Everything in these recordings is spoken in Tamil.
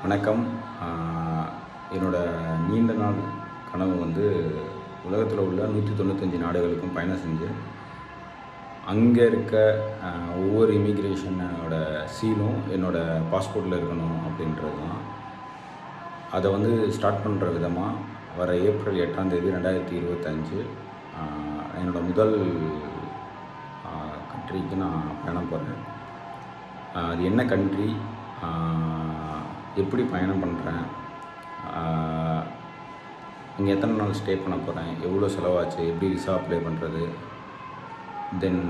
வணக்கம். என்னோட நீண்ட நாள் கனவு உலகத்தில் உள்ள 195 நாடுகளுக்கும் பயணம் செஞ்சு அங்கே இருக்க ஒவ்வொரு இமிக்ரேஷனோட சீலும் என்னோடய பாஸ்போர்ட்டில் இருக்கணும் அப்படின்றது தான். அதை ஸ்டார்ட் பண்ணுற விதமாக வர ஏப்ரல் 8ஆம் தேதி 2025 என்னோடய முதல் கண்ட்ரிக்கு நான் பயணம் போகிறேன். அது என்ன கண்ட்ரி, எப்படி பயணம் பண்ணுறேன், இங்கே எத்தனை நாள் ஸ்டே பண்ண போகிறேன், எவ்வளோ செலவாச்சு, எப்படி விசா அப்ளை பண்ணுறது, தென்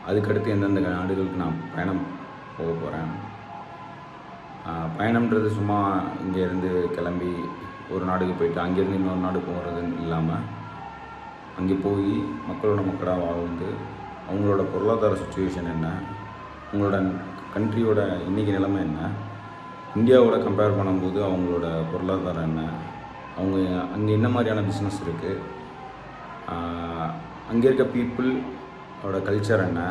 அதுக்கடுத்து எந்தெந்த நாடுகளுக்கு நான் பயணம் போக போகிறேன். பயணம்ன்றது சும்மா இங்கேருந்து கிளம்பி ஒரு நாடுக்கு போயிட்டு அங்கேருந்து இன்னொரு நாடு போகிறதுன்னு இல்லாமல், அங்கே போய் மக்களோட மக்களாக வாழ்ந்து அவங்களோட பொருளாதார சுச்சுவேஷன் என்ன, அவங்களோட கண்ட்ரியோட இன்றைக்கி நிலைமை என்ன, இந்தியாவோட கம்பேர் பண்ணும்போது அவங்களோட பொருளாதாரம் என்ன, அவங்க அங்கே என்ன மாதிரியான பிஸ்னஸ் இருக்குது, அங்கே இருக்க பீப்புளோட கல்ச்சர் என்ன,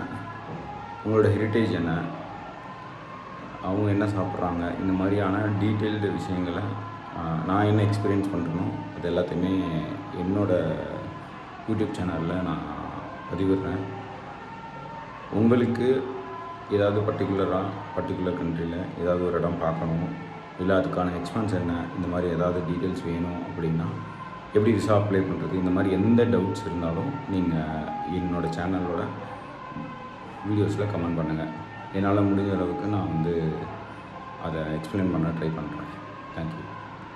அவங்களோட ஹெரிட்டேஜ் என்ன, அவங்க என்ன சாப்பிட்றாங்க, இந்த மாதிரியான டீட்டெயில்டு விஷயங்களை நான் என்ன எக்ஸ்பீரியன்ஸ் பண்ணுறனோ அது எல்லாத்தையுமே என்னோடய யூடியூப் சேனலில் நான் பதிவிடுறேன். உங்களுக்கு ஏதாவது பர்டிகுலர் கண்ட்ரியில் ஏதாவது ஒரு இடம் பார்க்கணும், இல்லை அதுக்கான எக்ஸ்பென்ஸ் என்ன, இந்த மாதிரி ஏதாவது டீட்டெயில்ஸ் வேணும் அப்படின்னா, எப்படி விசா அப்ளை பண்ணுறது, இந்த மாதிரி எந்த டவுட்ஸ் இருந்தாலும் நீங்கள் என்னோடய சேனலோட வீடியோஸில் கமெண்ட் பண்ணுங்கள். என்னால் முடிஞ்ச அளவுக்கு நான் அதை எக்ஸ்பிளைன் பண்ண ட்ரை பண்ணுறேன். தேங்க்யூ.